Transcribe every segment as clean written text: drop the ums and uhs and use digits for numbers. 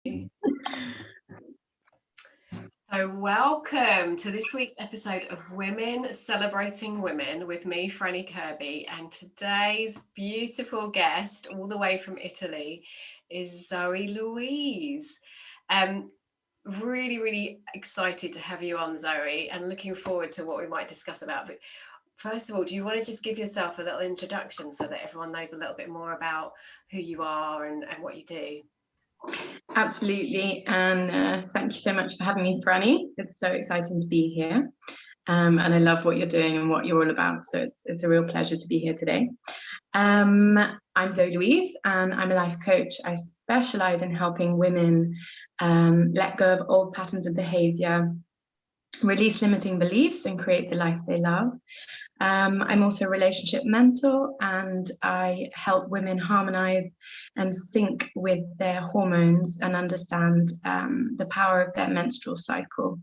So welcome to this week's episode of Women Celebrating Women with me, Franny Kirby, and today's beautiful guest all the way from Italy is Zoe Louise. Really excited to have you on, Zoe, and looking forward to what we might discuss about. But first of all, do you want to just give yourself a little introduction so that everyone knows a little bit more about who you are and what you do? Absolutely, and thank you so much for having me, Franny. It's so exciting to be here, and I love what you're doing and what you're all about, so it's a real pleasure to be here today. I'm Zoe Louise, and I'm a life coach. I specialize in helping women let go of old patterns of behavior, release limiting beliefs, and create the life they love. I'm also a relationship mentor, and I help women harmonize and sync with their hormones and understand the power of their menstrual cycle.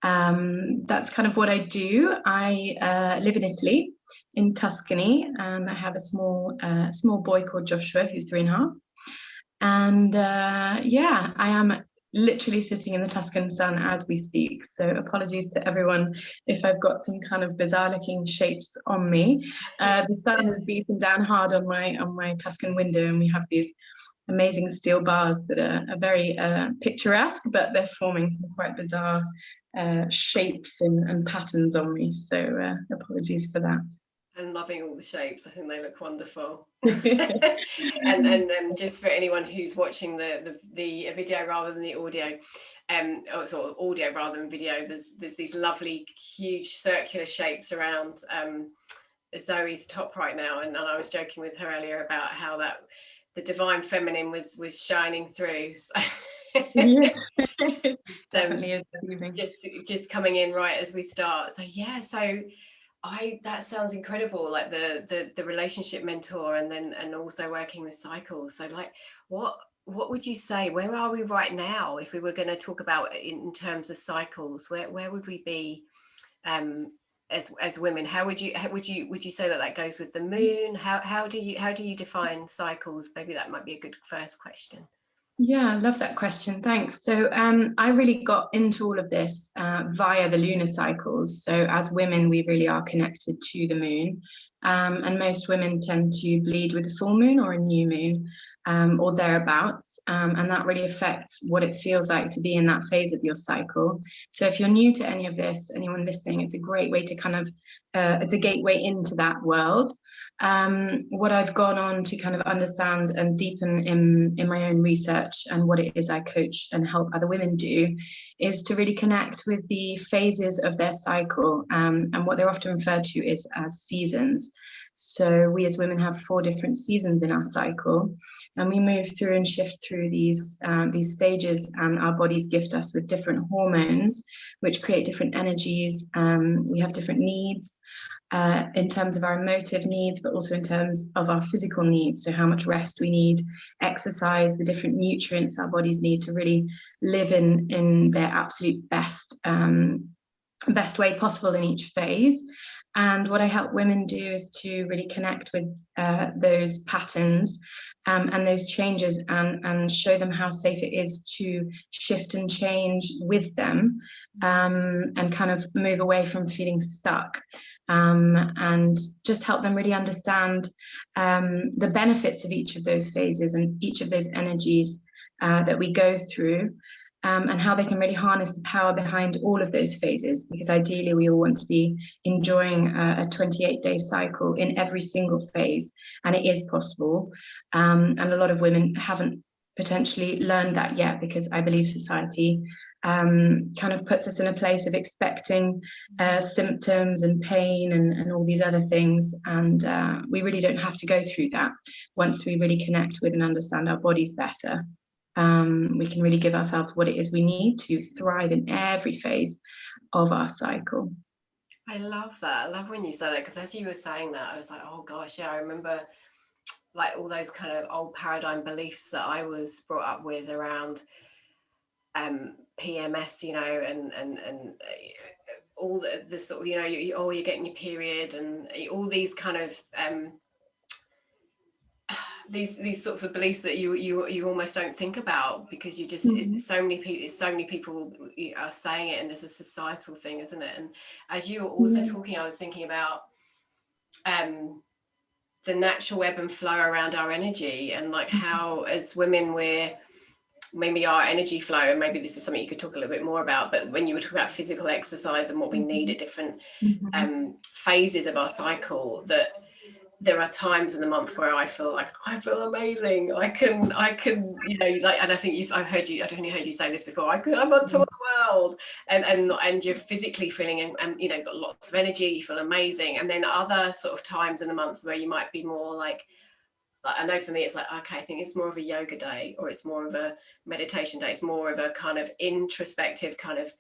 That's kind of what I do. I live in Italy, in Tuscany, and I have a small boy called Joshua, who's 3.5. And yeah, I am literally sitting in the Tuscan sun as we speak, so apologies to everyone if I've got some kind of bizarre looking shapes on me. The sun is beating down hard on my Tuscan window, and we have these amazing steel bars that are very picturesque, but they're forming some quite bizarre shapes and patterns on me, so apologies for that. I'm loving all the shapes. I think they look wonderful. and just for anyone who's watching the video rather than the audio, or sort of audio rather than video, there's these lovely huge circular shapes around Zoe's top right now, and I was joking with her earlier about how that the divine feminine was shining through. So Yeah, definitely is just coming in right as we start. So yeah, so that sounds incredible, like the relationship mentor, and also working with cycles. So like what would you say, where are we right now if we were going to talk about in terms of cycles? Where would we be as women? How would you say that goes with the moon? How do you define cycles? Maybe that might be a good first question. Yeah, I love that question. Thanks. So I really got into all of this via the lunar cycles. So as women, we really are connected to the moon. And most women tend to bleed with a full moon or a new moon or thereabouts. And that really affects what it feels like to be in that phase of your cycle. So if you're new to any of this, anyone listening, it's a great way to kind of, it's a gateway into that world. What I've gone on to kind of understand and deepen in my own research and what it is I coach and help other women do is to really connect with the phases of their cycle, and what they're often referred to is as seasons. So we as women have 4 different seasons in our cycle, and we move through and shift through these stages, and our bodies gift us with different hormones which create different energies. We have different needs in terms of our emotive needs, but also in terms of our physical needs. So how much rest we need, exercise, the different nutrients our bodies need to really live in their absolute best way possible in each phase. And what I help women do is to really connect with those patterns and those changes, and show them how safe it is to shift and change with them, and kind of move away from feeling stuck, and just help them really understand the benefits of each of those phases and each of those energies that we go through. And how they can really harness the power behind all of those phases, because ideally we all want to be enjoying a 28-day cycle in every single phase, and it is possible. And a lot of women haven't potentially learned that yet, because I believe society kind of puts us in a place of expecting symptoms and pain and all these other things, and we really don't have to go through that once we really connect with and understand our bodies better. We can really give ourselves what it is we need to thrive in every phase of our cycle. I love that. I love when you said that, because as you were saying that, I was like, oh gosh, yeah, I remember like all those kind of old paradigm beliefs that I was brought up with around PMS, you know, and all the sort of, you know, you're getting your period, and all these kind of these sorts of beliefs that you almost don't think about, because you just so many people are saying it, and there's a societal thing, isn't it? And as you were also talking, I was thinking about the natural ebb and flow around our energy, and like how as women we're maybe our energy flow, and maybe this is something you could talk a little bit more about, but when you were talking about physical exercise and what we need at different phases of our cycle, that there are times in the month where I feel amazing. I can, you know, like, and I think I've definitely heard you say this before. I'm on top of the world, and you're physically feeling, and you know, got lots of energy. You feel amazing. And then other sort of times in the month where you might be more like I know for me, it's like, okay, I think it's more of a yoga day, or it's more of a meditation day. It's more of a kind of introspective kind of.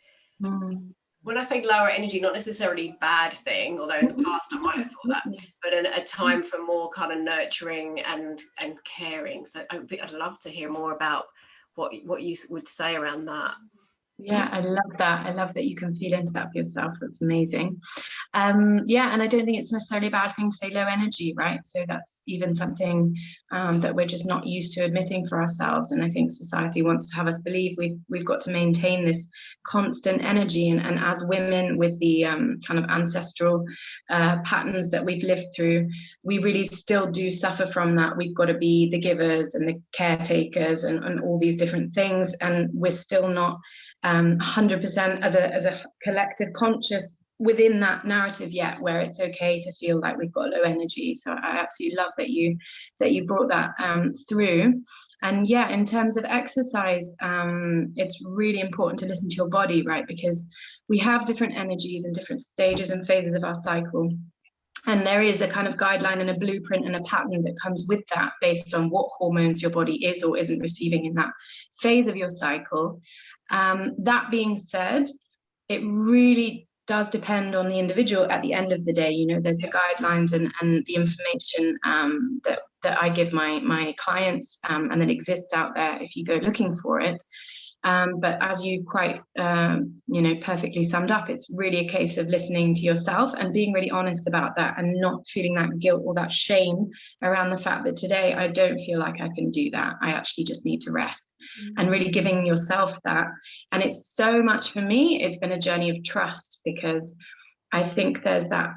When I say lower energy, not necessarily bad thing, although in the past I might have thought that, but a time for more kind of nurturing and caring. So I'd love to hear more about what you would say around that. Yeah, I love that. I love that you can feel into that for yourself. That's amazing. Yeah, and I don't think it's necessarily a bad thing to say low energy, right? So that's even something that we're just not used to admitting for ourselves. And I think society wants to have us believe we've got to maintain this constant energy. And as women with the kind of ancestral patterns that we've lived through, we really still do suffer from that. We've got to be the givers and the caretakers and all these different things. And we're still not 100% as a collective conscious within that narrative yet, where it's okay to feel like we've got low energy. So I absolutely love that you brought that through. And yeah, in terms of exercise, it's really important to listen to your body, right? Because we have different energies and different stages and phases of our cycle. And there is a kind of guideline and a blueprint and a pattern that comes with that, based on what hormones your body is or isn't receiving in that phase of your cycle. That being said, it really does depend on the individual at the end of the day. You know, there's the guidelines and the information that I give my clients, and that exists out there if you go looking for it. But as you quite, perfectly summed up, it's really a case of listening to yourself and being really honest about that, and not feeling that guilt or that shame around the fact that today I don't feel like I can do that. I actually just need to rest, and really giving yourself that. And it's so much, for me, it's been a journey of trust, because I think there's that,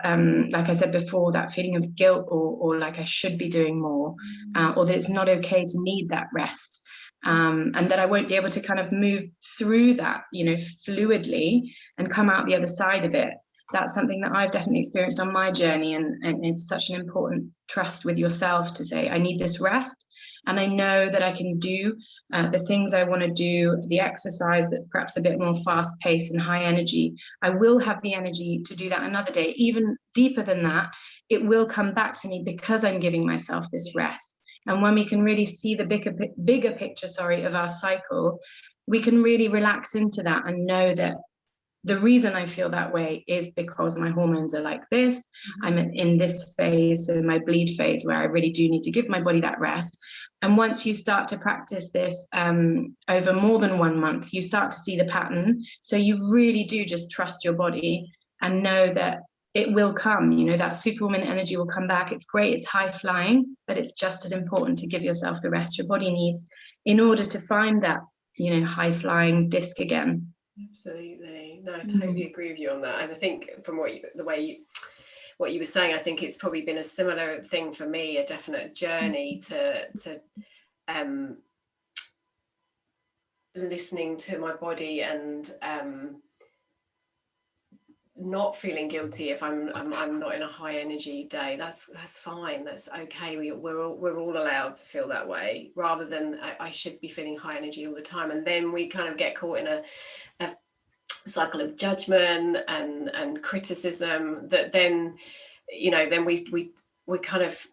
like I said before, that feeling of guilt, or like I should be doing more, or that it's not okay to need that rest. And that I won't be able to kind of move through that, you know, fluidly and come out the other side of it. That's something that I've definitely experienced on my journey, and it's such an important trust with yourself to say, I need this rest, and I know that I can do the things I want to do, the exercise that's perhaps a bit more fast paced and high energy. I will have the energy to do that another day. Even deeper than that, it will come back to me because I'm giving myself this rest. And when we can really see the bigger picture, of our cycle, we can really relax into that and know that the reason I feel that way is because my hormones are like this. I'm in this phase, so my bleed phase, where I really do need to give my body that rest. And once you start to practice this over more than 1 month, you start to see the pattern. So you really do just trust your body and know that it will come, you know, that superwoman energy will come back. It's great, it's high flying, but it's just as important to give yourself the rest your body needs in order to find that, you know, high flying disc again. Absolutely. No, I totally agree with you on that. And I think from what you were saying, I think it's probably been a similar thing for me, a definite journey to listening to my body, and not feeling guilty if I'm not in a high energy day. That's fine. That's okay. We're all allowed to feel that way, rather than I should be feeling high energy all the time. And then we kind of get caught in a cycle of judgment and criticism that then, you know, then we kind of,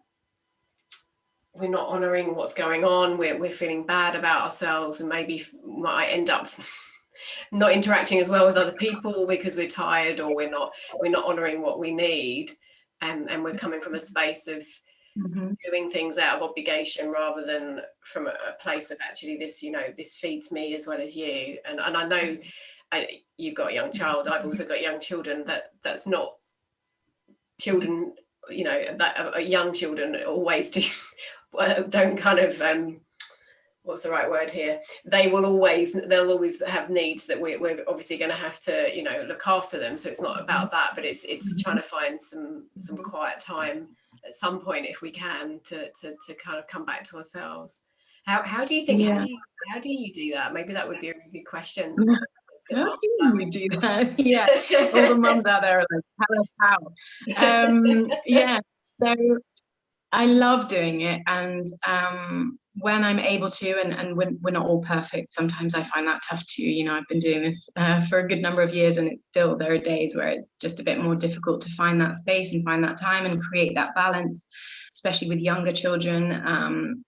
we're not honoring what's going on. We're feeling bad about ourselves, and maybe might end up not interacting as well with other people because we're tired, or we're not honoring what we need, and we're coming from a space of doing things out of obligation rather than from a place of actually this, you know, this feeds me as well as you. And I know you've got a young child. I've also got young children. That's not children, you know, that young children always do don't kind of what's the right word here, they'll always have needs that we're obviously going to have to, you know, look after them. So it's not about that, but it's trying to find some quiet time at some point, if we can, to kind of come back to ourselves. How do you think, Yeah. how do you do that? Maybe that would be a really good question. How do you do that? Yeah, all the mums out there are like, tell us how. Yeah, so I love doing it, and when I'm able to, and when we're not all perfect, sometimes I find that tough too. You know, I've been doing this for a good number of years, and it's still, there are days where it's just a bit more difficult to find that space and find that time and create that balance, especially with younger children.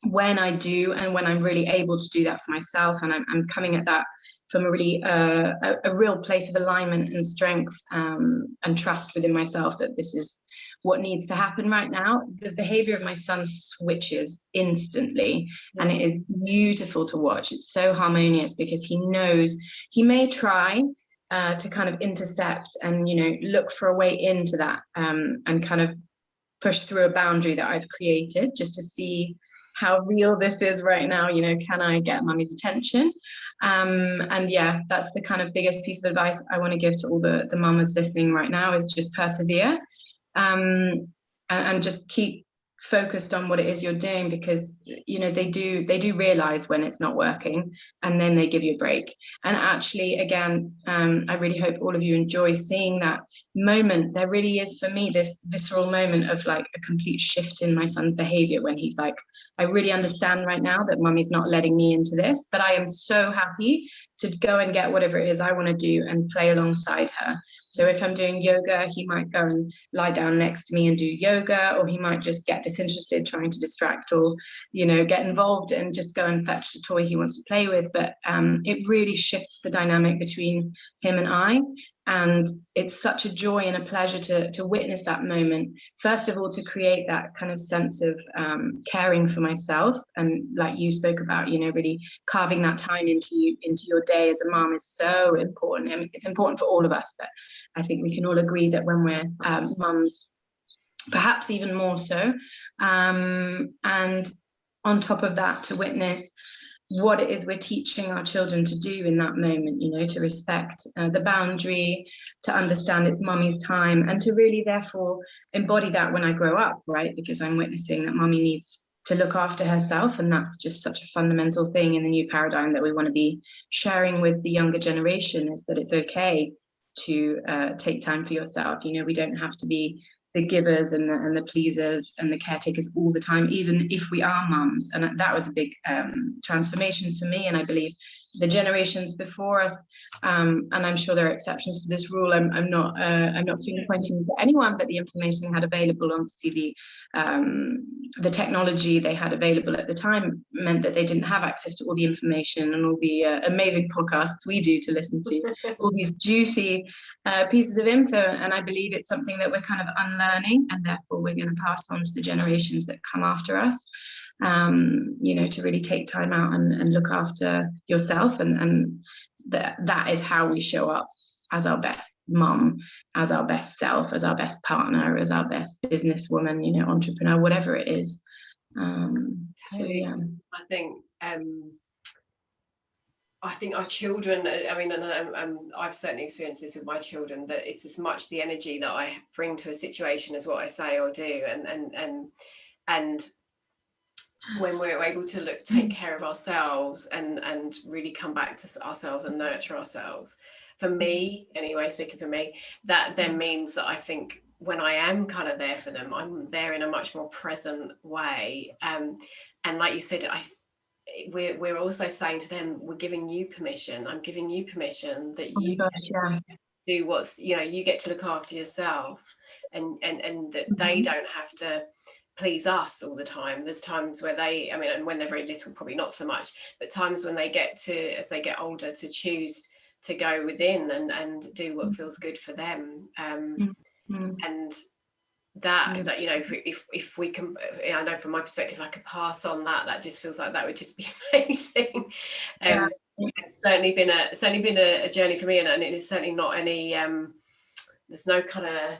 When I do, and when I'm really able to do that for myself, and I'm coming at that from a really a real place of alignment and strength, and trust within myself that this is what needs to happen right now, the behavior of my son switches instantly. And it is beautiful to watch. It's so harmonious, because he knows he may try to kind of intercept and, you know, look for a way into that, and kind of push through a boundary that I've created, just to see how real this is right now. You know, can I get mummy's attention? And yeah, that's the kind of biggest piece of advice I want to give to all the mamas listening right now, is just persevere, and just keep focused on what it is you're doing, because, you know, they do realize when it's not working, and then they give you a break. And actually, again, I really hope all of you enjoy seeing that moment. There really is, for me, this visceral moment of like a complete shift in my son's behavior, when he's like, I really understand right now that mummy's not letting me into this, but I am so happy to go and get whatever it is I want to do and play alongside her. So if I'm doing yoga, he might go and lie down next to me and do yoga, or he might just get disinterested trying to distract, or, you know, get involved and just go and fetch a toy he wants to play with. But it really shifts the dynamic between him and I. And it's such a joy and a pleasure to witness that moment. First of all, to create that kind of sense of caring for myself, and like you spoke about, you know, really carving that time into your day as a mom is so important. I mean, it's important for all of us, but I think we can all agree that when we're mums, perhaps even more so. And on top of that, to witness what it is we're teaching our children to do in that moment, you know, to respect the boundary, to understand it's mummy's time, and to really therefore embody that when I grow up, right? Because I'm witnessing that mummy needs to look after herself, and that's just such a fundamental thing in the new paradigm that we want to be sharing with the younger generation, is that it's okay to take time for yourself. You know, we don't have to be the givers and the pleasers and the caretakers all the time, even if we are mums. And that was a big transformation for me, and I believe the generations before us. And I'm sure there are exceptions to this rule. I'm not finger pointing to anyone, but the information they had available, obviously the technology they had available at the time meant that they didn't have access to all the information and all the amazing podcasts we do to listen to, all these juicy pieces of info. And I believe it's something that we're kind of unlearning, and therefore we're going to pass on to the generations that come after us. You know, to really take time out and look after yourself, and that is how we show up as our best mum, as our best self, as our best partner, as our best businesswoman, you know, entrepreneur, whatever it is. So yeah, I think our children, I mean, and I've certainly experienced this with my children, that it's as much the energy that I bring to a situation as what I say or do. And when we're able to take care of ourselves and really come back to ourselves and nurture ourselves, for me anyway, speaking for me, that then means that I think when I am kind of there for them, I'm there in a much more present way. And like you said, we're also saying to them, we're giving you permission. I'm giving you permission that you do what's, you know, you get to look after yourself, and that they don't have to please us all the time. There's times where they, I mean, and when they're very little, probably not so much, but times when they get to, as they get older, to choose to go within and do what feels good for them. And that you know, if we can, I know from my perspective, I could pass on that just feels like that would just be amazing. It's certainly been a journey for me, and it is certainly not any there's no kind of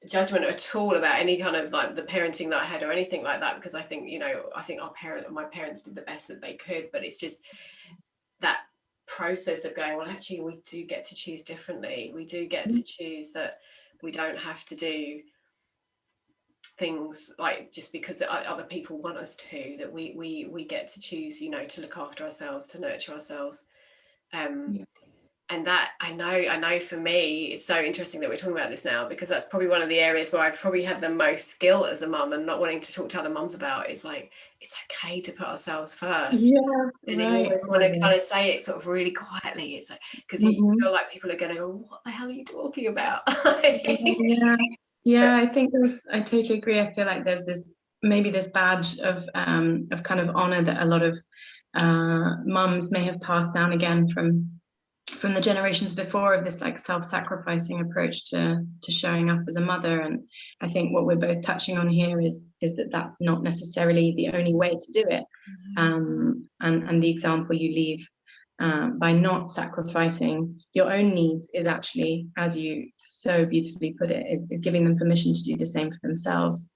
judgment at all about any kind of like the parenting that I had or anything like that, because I think, you know, I think my parents did the best that they could, but it's just that process of going, well, actually we do get to choose differently. We do get to choose that we don't have to do things like just because other people want us to, that we get to choose, you know, to look after ourselves, to nurture ourselves. And that I know for me, it's so interesting that we're talking about this now, because that's probably one of the areas where I've probably had the most skill as a mum, and not wanting to talk to other mums about, is like, it's okay to put ourselves first. And you always want to kind of say it sort of really quietly. It's like, because you feel like people are going to go, what the hell are you talking about? Yeah, I think I totally agree. I feel like there's maybe this badge of kind of honor that a lot of mums may have passed down again from the generations before, of this like self-sacrificing approach to showing up as a mother. And I think what we're both touching on here is that that's not necessarily the only way to do it. And the example you leave by not sacrificing your own needs is actually, as you so beautifully put it, is giving them permission to do the same for themselves.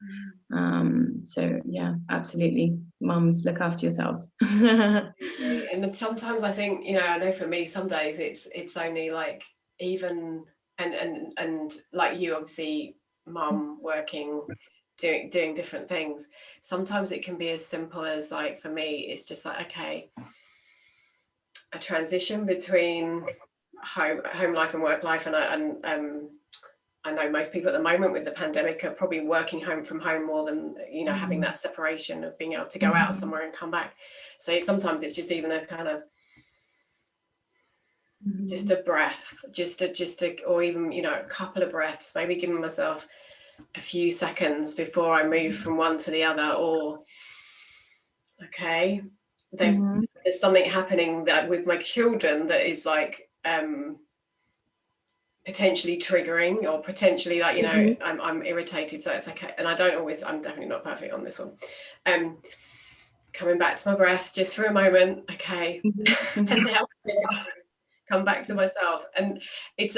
So yeah, absolutely, mums, look after yourselves. And then sometimes I think, you know, I know for me, some days it's only like, even and like you, obviously mum, working, doing different things, sometimes it can be as simple as, like, for me it's just like, okay, a transition between home life and work life. And I know most people at the moment with the pandemic are probably working from home more than, you know, having that separation of being able to go out somewhere and come back. So sometimes it's just even a kind of just a breath, just a, or even, you know, a couple of breaths, maybe giving myself a few seconds before I move from one to the other. Or, okay, there's something happening that with my children that is like potentially triggering, or potentially, like, you know, I'm irritated, so it's okay. And I'm definitely not perfect on this one. Coming back to my breath just for a moment, okay. And now come back to myself. And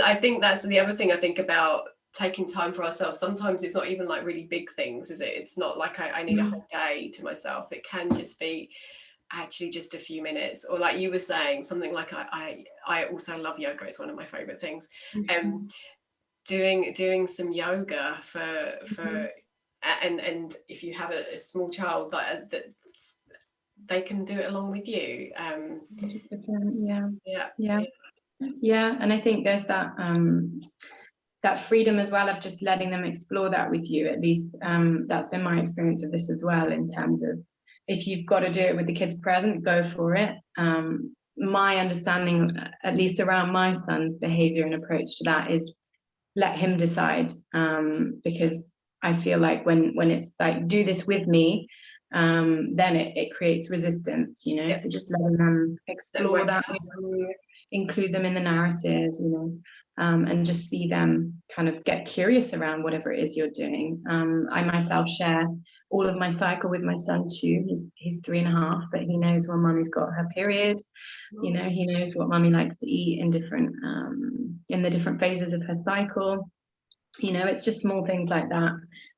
I think that's the other thing I think about taking time for ourselves. Sometimes it's not even like really big things, is it? It's not like I need a whole day to myself. It can just be actually just a few minutes, or like you were saying, something like I also love yoga. It's one of my favorite things. Doing some yoga for and if you have a small child, that they can do it along with you. 100%, yeah. And I think there's that freedom as well of just letting them explore that with you. At least that's been my experience of this as well, in terms of, if you've got to do it with the kids present, go for it. My understanding, at least around my son's behavior and approach to that, is let him decide, because I feel like when it's like, do this with me, then it creates resistance, you know. So just letting them explore that with you, include them in the narrative, you know, and just see them kind of get curious around whatever it is you're doing. I myself share all of my cycle with my son too. He's 3.5, but he knows when mummy's got her period. You know, he knows what mummy likes to eat in the different phases of her cycle. You know, it's just small things like that.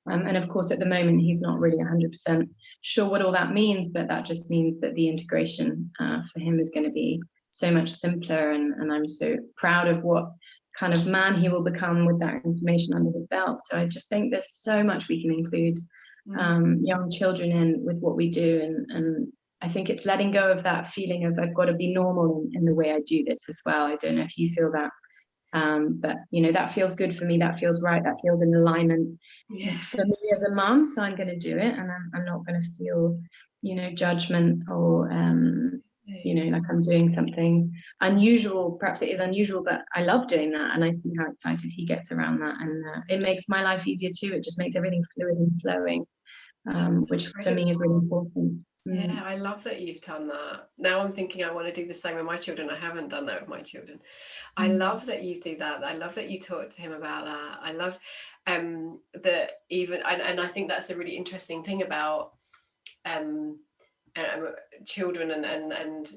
And of course, at the moment, he's not really 100% sure what all that means, but that just means that the integration for him is going to be so much simpler. And I'm so proud of what kind of man he will become with that information under his belt. So I just think there's so much we can include young children in with what we do. And I think it's letting go of that feeling of I've got to be normal in the way I do this as well. I don't know if you feel that. But you know, that feels good for me, that feels right, that feels in alignment for me as a mom, so I'm going to do it. And I'm not going to feel, you know, judgment, or you know, like I'm doing something unusual. Perhaps it is unusual, but I love doing that, and I see how excited he gets around that. And it makes my life easier too. It just makes everything fluid and flowing, which for me is really important. Yeah, I love that you've done that. Now I'm thinking I want to do the same with my children. I haven't done that with my children. I love that you do that. I love that you talk to him about that. I love that even, and I think that's a really interesting thing about children and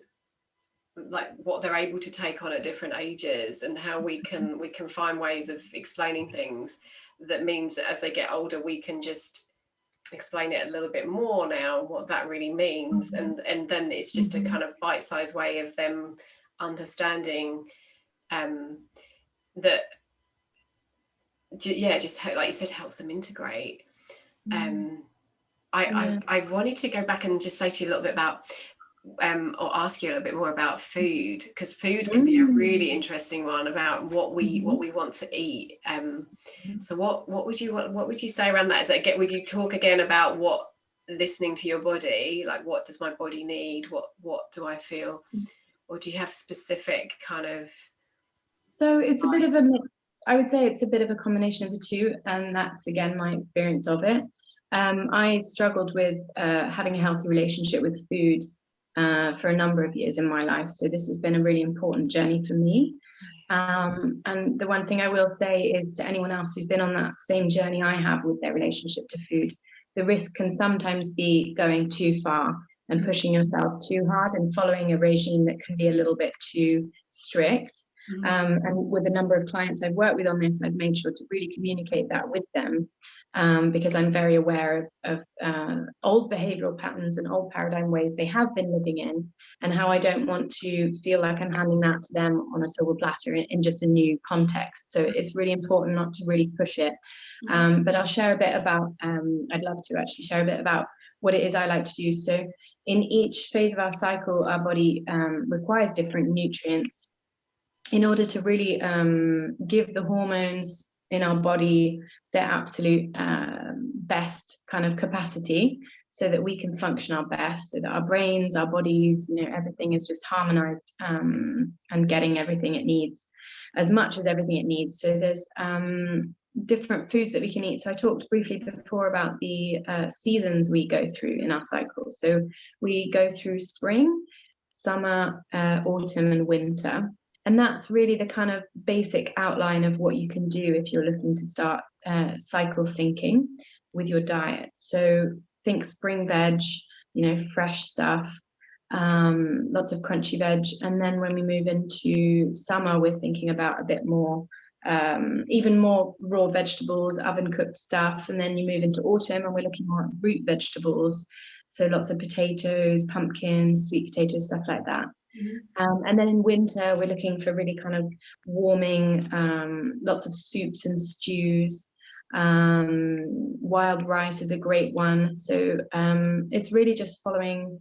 like what they're able to take on at different ages, and how we can find ways of explaining things that means that as they get older we can just explain it a little bit more now, what that really means. And then it's just a kind of bite-sized way of them understanding that just like you said, helps them integrate. I wanted to go back and just say to you a little bit about or ask you a little bit more about food, because food can be a really interesting one, about what we want to eat. So what would you say around that? Is that would you talk again about what, listening to your body, like what does my body need, what do I feel, or do you have specific kind of? So it's advice? A bit of a mix. I would say it's a bit of a combination of the two, and that's again my experience of it. I struggled with having a healthy relationship with food for a number of years in my life, so this has been a really important journey for me. And the one thing I will say is to anyone else who's been on that same journey I have with their relationship to food, the risk can sometimes be going too far and pushing yourself too hard and following a regime that can be a little bit too strict. And with a number of clients I've worked with on this, I've made sure to really communicate that with them, because I'm very aware of old behavioral patterns and old paradigm ways they have been living in, and how I don't want to feel like I'm handing that to them on a silver platter in just a new context. So it's really important not to really push it. But I'll share a bit about, I'd love to actually share a bit about what it is I like to do. So in each phase of our cycle, our body requires different nutrients in order to really give the hormones in our body their absolute best kind of capacity, so that we can function our best, so that our brains, our bodies, everything is just harmonized and getting everything it needs, as much as everything it needs. So there's different foods that we can eat. So I talked briefly before about the seasons we go through in our cycle. So we go through spring, summer, autumn, and winter. And that's really the kind of basic outline of what you can do if you're looking to start cycle syncing with your diet. So think spring veg, fresh stuff, lots of crunchy veg. And then when we move into summer, we're thinking about a bit more, even more raw vegetables, oven cooked stuff. And then you move into autumn and we're looking more at root vegetables. So lots of potatoes, pumpkins, sweet potatoes, stuff like that. And then in winter, we're looking for really kind of warming, lots of soups and stews. Wild rice is a great one. So it's really just following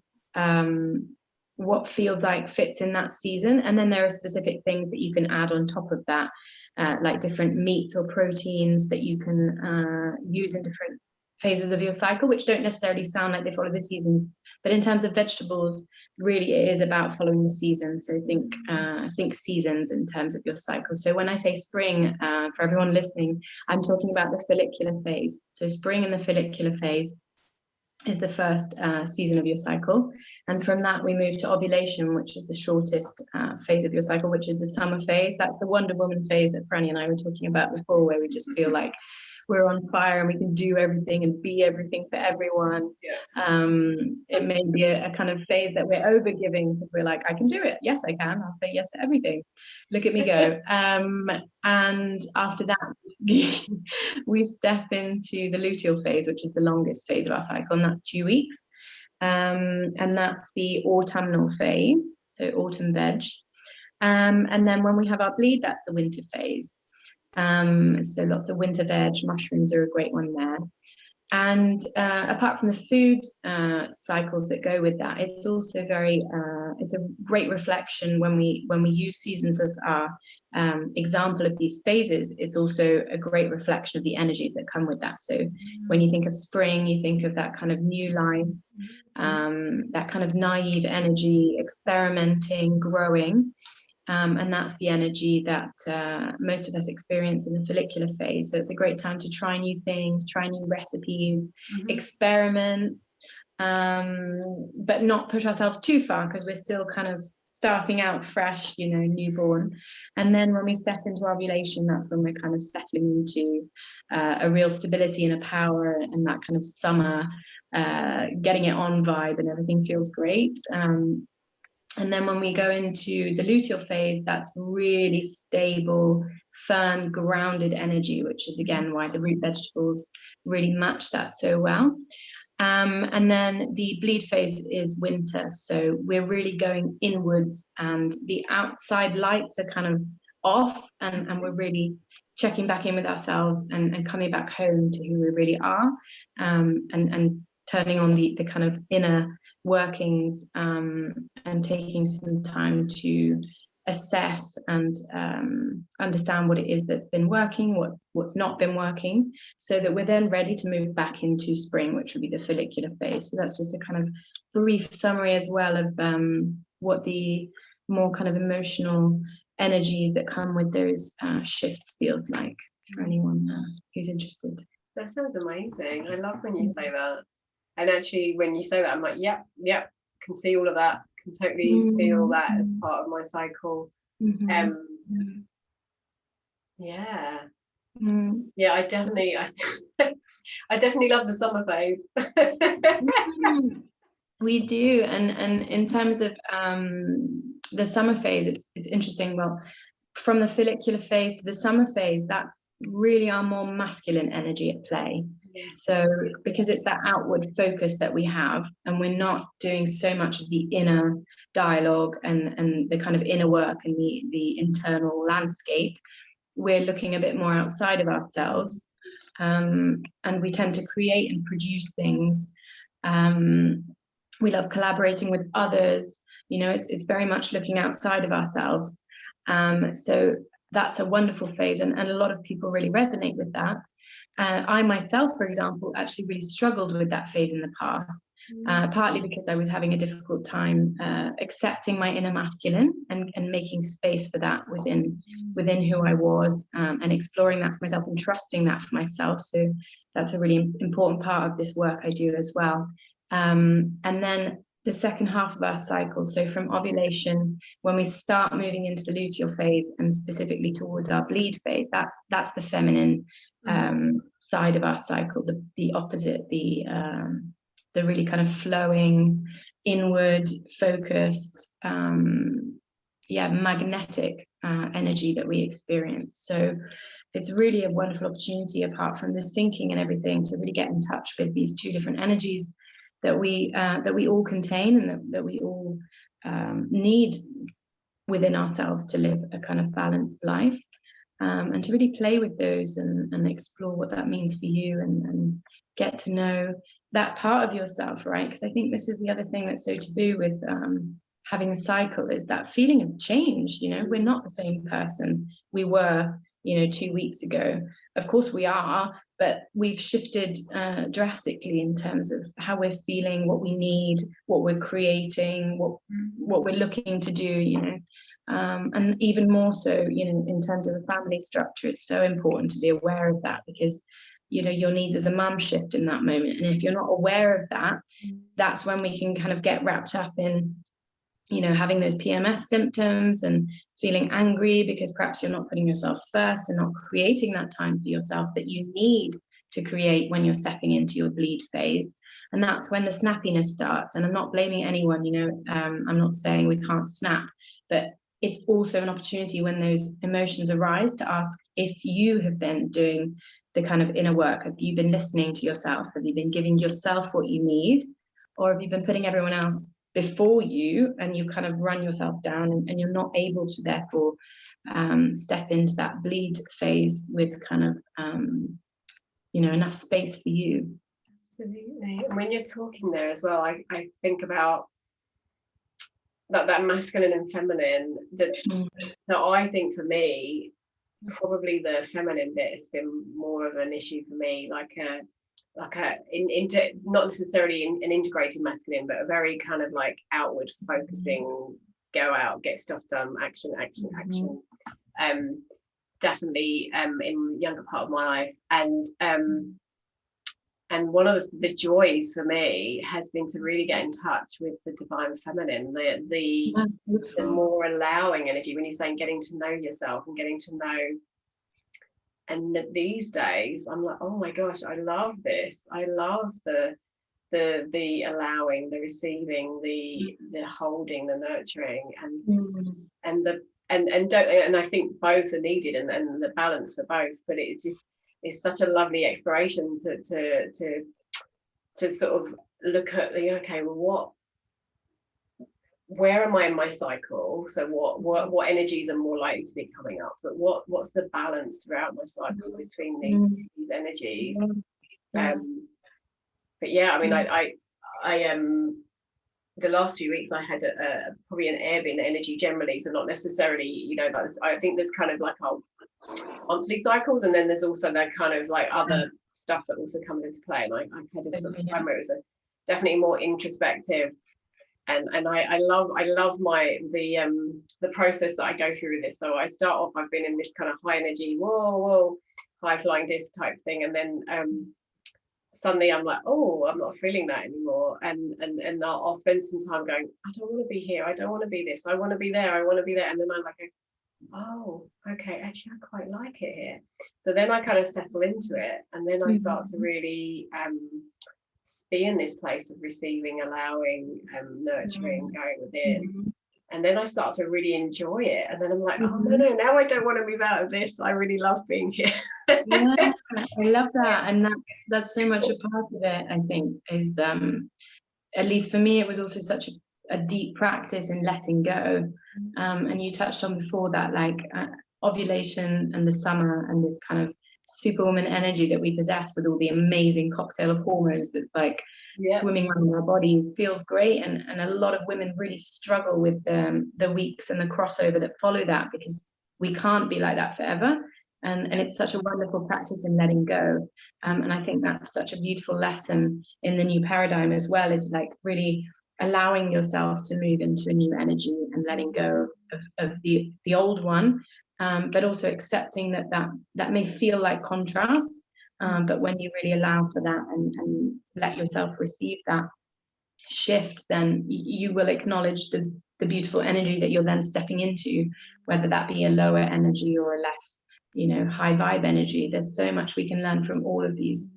what feels like fits in that season. And then there are specific things that you can add on top of that, like different meats or proteins that you can use in different phases of your cycle, which don't necessarily sound like they follow the seasons. But in terms of vegetables, really it is about following the seasons. So think seasons in terms of your cycle. So when I say spring, for everyone listening, I'm talking about the follicular phase. So spring and the follicular phase is the first season of your cycle. And from that, we move to ovulation, which is the shortest phase of your cycle, which is the summer phase. That's the Wonder Woman phase that Franny and I were talking about before, where we just feel like we're on fire and we can do everything and be everything for everyone. It may be a kind of phase that we're over giving, because we're like, I can do it. Yes, I can. I'll say yes to everything. Look at me go. And after that, we step into the luteal phase, which is the longest phase of our cycle, and that's 2 weeks. And that's the autumnal phase, so autumn veg. And then when we have our bleed, that's the winter phase. So lots of winter veg, mushrooms are a great one there. And apart from the food cycles that go with that, it's also it's a great reflection when we use seasons as our example of these phases. It's also a great reflection of the energies that come with that. So when you think of spring, you think of that kind of new life, that kind of naive energy, experimenting, growing. And that's the energy that most of us experience in the follicular phase. So it's a great time to try new things, try new recipes, experiment, but not push ourselves too far, because we're still kind of starting out fresh, newborn. And then when we step into ovulation, that's when we're kind of settling into a real stability and a power, and that kind of summer, getting it on vibe, and everything feels great. And then when we go into the luteal phase, that's really stable, firm, grounded energy, which is again why the root vegetables really match that so well. And then the bleed phase is winter. So we're really going inwards, and the outside lights are kind of off, and we're really checking back in with ourselves and coming back home to who we really are, and turning on the kind of inner workings, and taking some time to assess and understand what it is that's been working, what's not been working, so that we're then ready to move back into spring, which would be the follicular phase. So that's just a kind of brief summary as well of what the more kind of emotional energies that come with those shifts feels like, for anyone who's interested. That sounds amazing. I love when you say that. And actually, when you say that, I'm like, yep, can see all of that, can totally feel that as part of my cycle. Yeah. Yeah, I definitely love the summer phase. We do, and in terms of the summer phase, it's interesting. Well, from the follicular phase to the summer phase, that's really our more masculine energy at play. Yeah. So because it's that outward focus that we have, and we're not doing so much of the inner dialogue and the kind of inner work and the internal landscape, we're looking a bit more outside of ourselves, and we tend to create and produce things. We love collaborating with others. You know, it's very much looking outside of ourselves. So that's a wonderful phase, and a lot of people really resonate with that. I myself, for example, actually really struggled with that phase in the past, partly because I was having a difficult time accepting my inner masculine and making space for that within who I was, and exploring that for myself and trusting that for myself. So that's a really important part of this work I do as well. And then the second half of our cycle, so from ovulation, when we start moving into the luteal phase and specifically towards our bleed phase, that's the feminine side of our cycle, the opposite, the really kind of flowing, inward focused, magnetic energy that we experience. So it's really a wonderful opportunity, apart from the syncing and everything, to really get in touch with these two different energies that we all contain, and that we all need within ourselves to live a kind of balanced life, and to really play with those and explore what that means for you, and get to know that part of yourself, right? Because I think this is the other thing that's so taboo with having a cycle, is that feeling of change. You know, we're not the same person we were, 2 weeks ago. Of course we are, but we've shifted drastically in terms of how we're feeling, what we need, what we're creating, what we're looking to do, and even more so, in terms of the family structure. It's so important to be aware of that, because your needs as a mum shift in that moment. And if you're not aware of that, that's when we can kind of get wrapped up in having those PMS symptoms and feeling angry because perhaps you're not putting yourself first and not creating that time for yourself that you need to create when you're stepping into your bleed phase. And that's when the snappiness starts. And I'm not blaming anyone, I'm not saying we can't snap, but it's also an opportunity when those emotions arise to ask if you have been doing the kind of inner work. Have you been listening to yourself? Have you been giving yourself what you need? Or have you been putting everyone else before you, and you kind of run yourself down, and you're not able to therefore step into that bleed phase with kind of enough space for you? Absolutely. And when you're talking there as well, I think about that masculine and feminine, that I think for me, probably the feminine bit has been more of an issue for me, like not necessarily an integrated masculine, but a very kind of like outward focusing, go out, get stuff done, action. Definitely in younger part of my life, and one of the joys for me has been to really get in touch with the divine feminine, the more allowing energy. When you're saying getting to know yourself and getting to know. And these days, I'm like, oh my gosh, I love this. I love the the allowing, the receiving, the holding, the nurturing, and the and I think both are needed, and the balance for both. But it's such a lovely exploration to sort of look at okay, well, where am I in my cycle? So what energies are more likely to be coming up? But what's the balance throughout my cycle between these energies? But yeah, I mean, I the last few weeks I had probably an ebb in energy generally, so not necessarily, but I think there's kind of like our monthly cycles, and then there's also that kind of like other stuff that also comes into play. And I had a sort of time where it was definitely more introspective, and I love the process that I go through with this. So I start off, I've been in this kind of high energy, whoa, high flying disc type thing, and then suddenly I'm like, oh, I'm not feeling that anymore, and I'll spend some time going, I don't want to be here, I don't want to be this, I want to be there, I want to be there, and then I'm like, oh, okay, actually I quite like it here. So then I kind of settle into it, and then I start to really be in this place of receiving, allowing, nurturing, going within. And then I start to really enjoy it. And then I'm like, oh, no, now I don't want to move out of this. I really love being here. Yeah, I love that. And that's so much a part of it, I think, is at least for me, it was also such a deep practice in letting go. And you touched on before that, like ovulation and the summer and this kind of superwoman energy that we possess with all the amazing cocktail of hormones that's like swimming around our bodies feels great, and a lot of women really struggle with the weeks and the crossover that follow that, because we can't be like that forever, and it's such a wonderful practice in letting go, and I think that's such a beautiful lesson in the new paradigm as well, is like really allowing yourself to move into a new energy and letting go of the old one, but also accepting that may feel like contrast, but when you really allow for that and let yourself receive that shift, then you will acknowledge the beautiful energy that you're then stepping into, whether that be a lower energy or a less high vibe energy. There's so much we can learn from all of these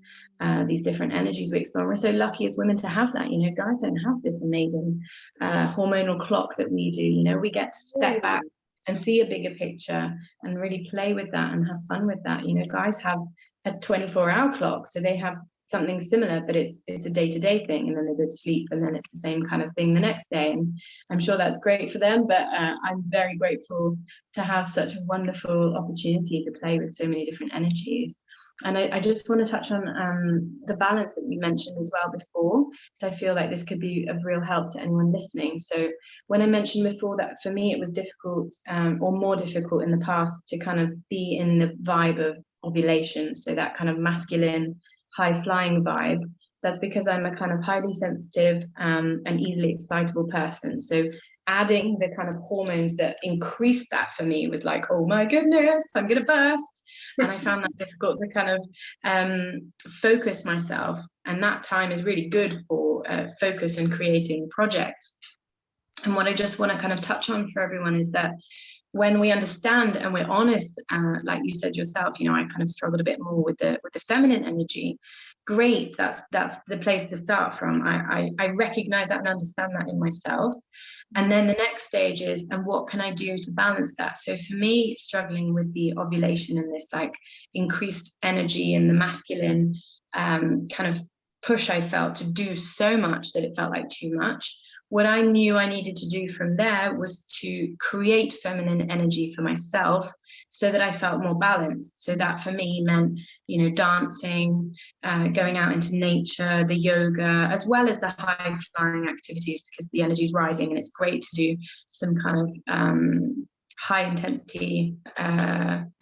different energies we explore. We're so lucky as women to have that. Guys don't have this amazing hormonal clock that we do. We get to step back and see a bigger picture and really play with that and have fun with that. Guys have a 24-hour clock, so they have something similar, but it's a day-to-day thing, and then they go to sleep, and then it's the same kind of thing the next day. And I'm sure that's great for them, but I'm very grateful to have such a wonderful opportunity to play with so many different energies. And I just want to touch on the balance that you mentioned as well before, so I feel like this could be of real help to anyone listening. So when I mentioned before that for me it was difficult, or more difficult in the past, to kind of be in the vibe of ovulation, so that kind of masculine high flying vibe, that's because I'm a kind of highly sensitive and easily excitable person. So adding the kind of hormones that increased that for me was like, oh my goodness, I'm gonna burst. And I found that difficult to kind of focus myself, and that time is really good for focus and creating projects. And what I just want to kind of touch on for everyone is that when we understand and we're honest, like you said yourself, I kind of struggled a bit more with the feminine energy. Great, that's the place to start from. I recognize that and understand that in myself. And then the next stage is, and what can I do to balance that? So for me, struggling with the ovulation and this like increased energy and the masculine kind of push I felt to do so much that it felt like too much. What I knew I needed to do from there was to create feminine energy for myself so that I felt more balanced. So that for me meant, dancing, going out into nature, the yoga, as well as the high flying activities, because the energy is rising and it's great to do some kind of high intensity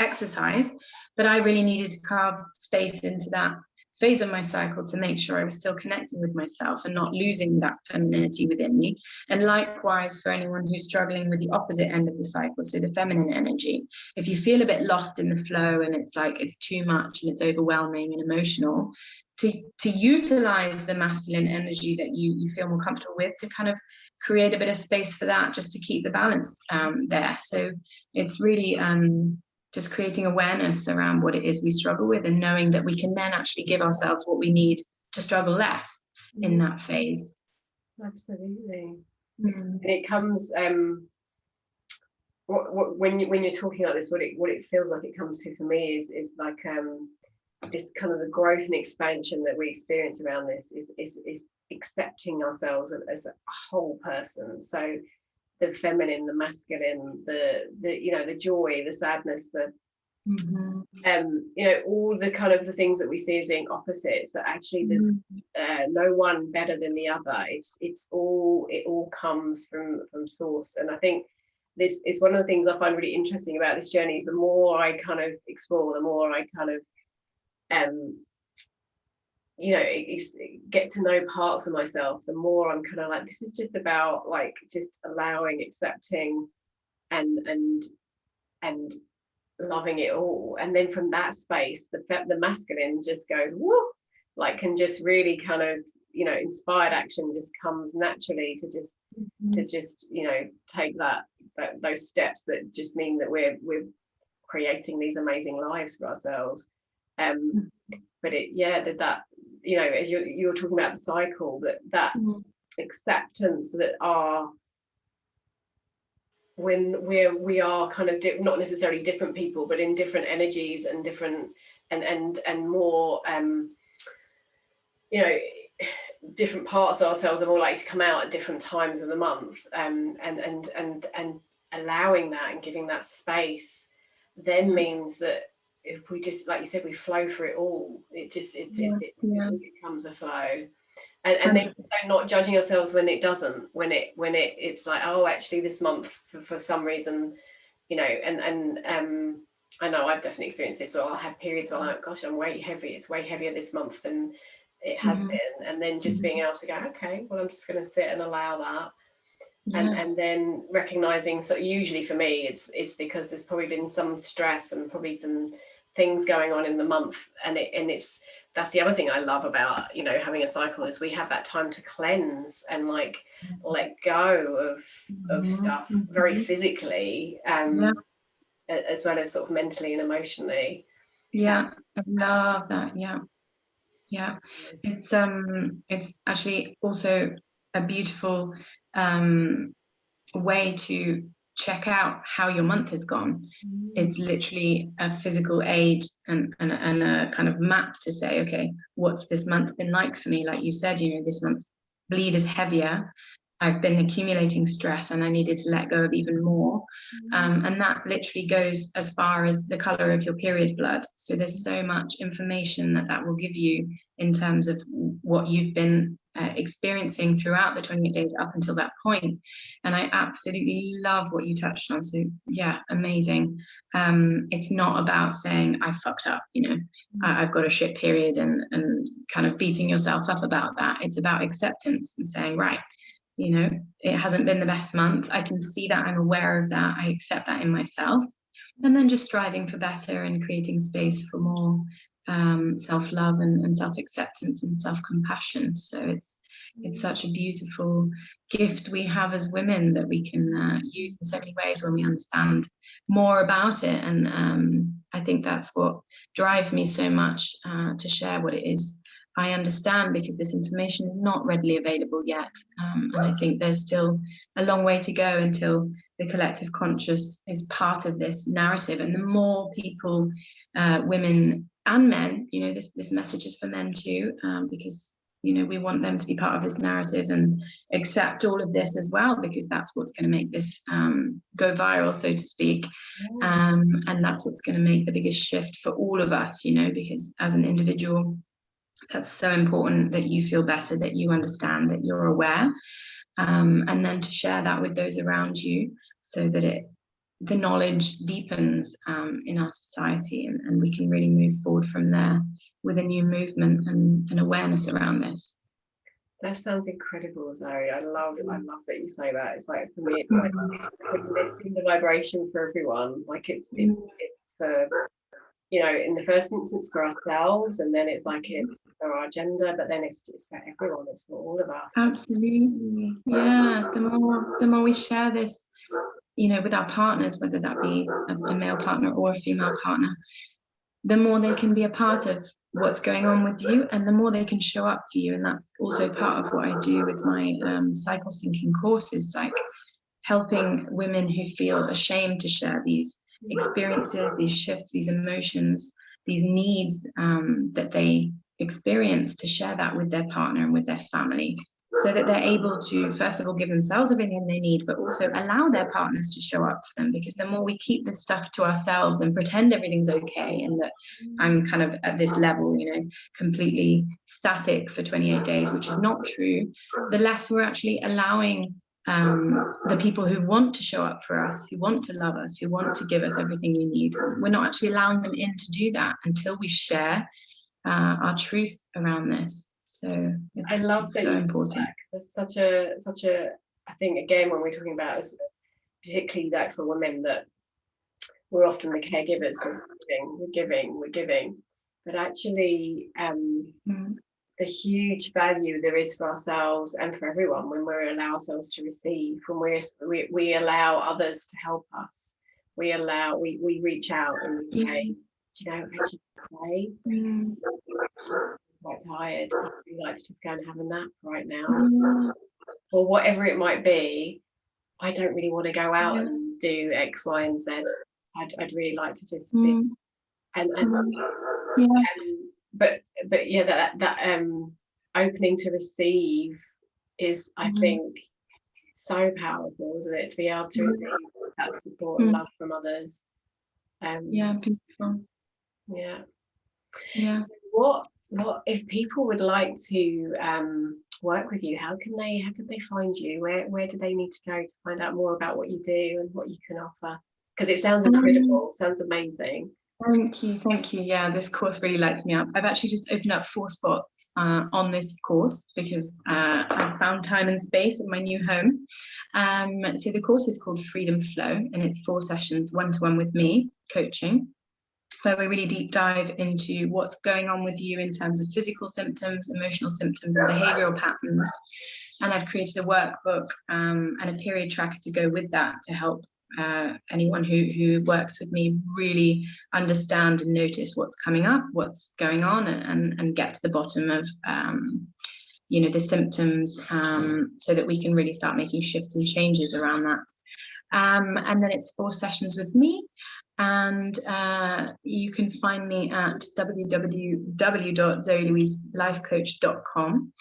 exercise. But I really needed to carve space into that phase of my cycle to make sure I was still connecting with myself and not losing that femininity within me. And likewise for anyone who's struggling with the opposite end of the cycle, so the feminine energy, if you feel a bit lost in the flow and it's like it's too much and it's overwhelming and emotional, to utilize the masculine energy that you feel more comfortable with, to kind of create a bit of space for that, just to keep the balance there. So it's really just creating awareness around what it is we struggle with, and knowing that we can then actually give ourselves what we need to struggle less. in that phase. Absolutely. And it comes when you're talking like this, what it feels like it comes to for me is like this kind of the growth and expansion that we experience around this is accepting ourselves as a whole person. So the feminine, the masculine, the the joy, the sadness, the all the kind of the things that we see as being opposites, that actually there's no one better than the other. It all comes from source. And I think this is one of the things I find really interesting about this journey, is the more I kind of explore, the more I kind of get to know parts of myself, the more I'm kind of like, this is just about like just allowing, accepting, and loving it all. And then from that space, the masculine just goes whoop, like can just really kind of inspired action just comes naturally to just take those steps that just mean that we're creating these amazing lives for ourselves. But that as you're talking about the cycle, that acceptance that when we are kind of not necessarily different people, but in different energies and different and more different parts of ourselves are more likely to come out at different times of the month, and allowing that and giving that space then means that if we just, like you said, we flow through it all, it becomes a flow. And then not judging ourselves when it doesn't, when it's like, oh, actually this month for some reason, and I know I've definitely experienced this. Well, I'll have periods where I'm like, gosh, I'm way heavy. It's way heavier this month than it has been. And then just being able to go, okay, well, I'm just going to sit and allow that. And then recognizing, so usually for me, it's because there's probably been some stress and probably some things going on in the month, and that's the other thing I love about having a cycle, is we have that time to cleanse and like let go of stuff very physically, as well as sort of mentally and emotionally. I love that. It's actually also a beautiful way to check out how your month has gone. It's literally a physical aid and a kind of map to say, okay, what's this month been like for me? Like you said, this month's bleed is heavier. I've been accumulating stress and I needed to let go of even more. And that literally goes as far as the color of your period blood. So there's so much information that will give you in terms of what you've been experiencing throughout the 28 days up until that point. And I absolutely love what you touched on. So amazing. It's not about saying I fucked up, I've got a shit period and kind of beating yourself up about that. It's about acceptance and saying, right, it hasn't been the best month. I can see that. I'm aware of that. I accept that in myself. And then just striving for better and creating space for more self-love and self-acceptance and self-compassion. So it's such a beautiful gift we have as women that we can use in so many ways when we understand more about it. And I think that's what drives me so much to share what it is I understand, because this information is not readily available yet. And I think there's still a long way to go until the collective conscious is part of this narrative. And the more people, women and men, this message is for men too, because we want them to be part of this narrative and accept all of this as well, because that's what's going to make this go viral, so to speak. And that's what's going to make the biggest shift for all of us, because as an individual, that's so important that you feel better, that you understand, that you're aware, and then to share that with those around you, so that the knowledge deepens in our society, and we can really move forward from there with a new movement and awareness around this. That sounds incredible, Zoe. I love that you say that. It's like, for me, it's like lifting the vibration for everyone. Like it's for in the first instance for ourselves, and then it's like it's for our gender, but then it's for everyone. It's for all of us. Absolutely, the more we share this, with our partners, whether that be a male partner or a female partner, the more they can be a part of what's going on with you, and the more they can show up for you. And that's also part of what I do with my cycle syncing courses, like helping women who feel ashamed to share these experiences, these shifts, these emotions, these needs that they experience, to share that with their partner and with their family, so that they're able to, first of all, give themselves everything they need, but also allow their partners to show up for them. Because the more we keep this stuff to ourselves and pretend everything's okay, and that I'm kind of at this level, you know, completely static for 28 days, which is not true, the less we're actually allowing the people who want to show up for us, who want to love us, who want to give us everything we need, we're not actually allowing them in to do that until we share our truth around this. So I love that so important. There's such a I think, again, when we're talking about, particularly like for women, that we're often the caregivers, we're giving, but actually the huge value there is for ourselves and for everyone when we allow ourselves to receive, when we allow others to help us, we reach out and we say, you know, actually today I'm quite tired, I'd really like to just go and have a nap right now, or whatever it might be. I don't really want to go out and do X, Y, and Z. I'd really like to just do, but yeah, that opening to receive is, I think, so powerful, isn't it? To be able to receive that support and love from others. Beautiful. Yeah. What if people would like to work with you? How can they find you? Where do they need to go to find out more about what you do and what you can offer? Because it sounds incredible, sounds amazing. Thank you. Yeah, this course really lights me up. I've actually just opened up 4 spots on this course because I've found time and space in my new home. So the course is called Freedom Flow, and it's 4 sessions, 1-to-1 with me, coaching, where we really deep dive into what's going on with you in terms of physical symptoms, emotional symptoms, and behavioral patterns. And I've created a workbook and a period tracker to go with that, to help anyone who works with me really understand and notice what's coming up, what's going on, and get to the bottom of you know, the symptoms, so that we can really start making shifts and changes around that. And then it's 4 sessions with me, and you can find me at www.zoelouiselifecoach.com,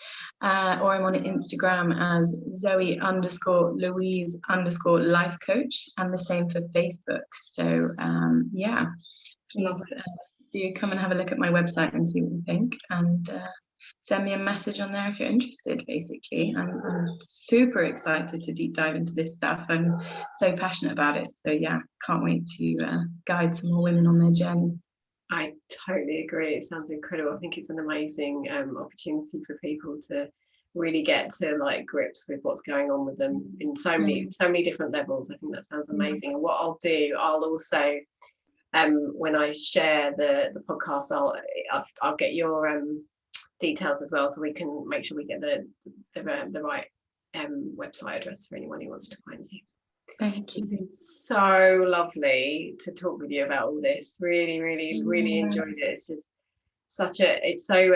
or I'm on Instagram as Zoe_Louise_life coach, and the same for Facebook. So yeah, please do come and have a look at my website and see what you think, and send me a message on there if you're interested. Basically, I'm super excited to deep dive into this stuff. I'm so passionate about it. So yeah, can't wait to guide some more women on their journey. I totally agree. It sounds incredible. I think it's an amazing opportunity for people to really get to like grips with what's going on with them in so many different levels. I think that sounds amazing. And what I'll do, I'll also when I share the podcast, I'll get your details as well, so we can make sure we get the right website address for anyone who wants to find you. Thank you. It's been so lovely to talk with you about all this. Really, really, really enjoyed it. It's just it's so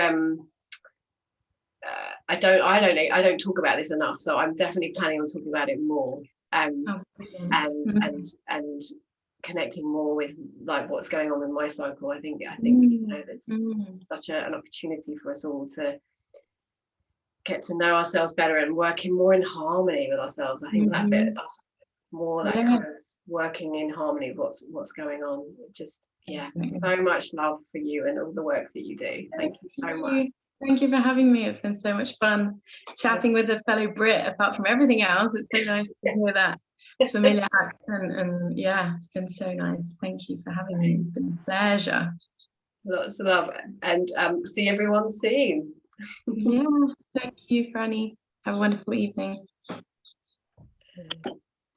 I don't talk about this enough, so I'm definitely planning on talking about it more, and connecting more with like what's going on in my cycle. I think you know, there's such an opportunity for us all to get to know ourselves better and working more in harmony with ourselves. I think that bit more, that kind of working in harmony with what's going on. Just so much love for you and all the work that you do. Thank you so much. Thank you for having me. It's been so much fun chatting with a fellow Brit. Apart from everything else, it's so nice to hear that familiar accent, and yeah, it's been so nice. Thank you for having me. It's been a pleasure. Lots of love, and see everyone soon. Yeah, thank you, Franny. Have a wonderful evening.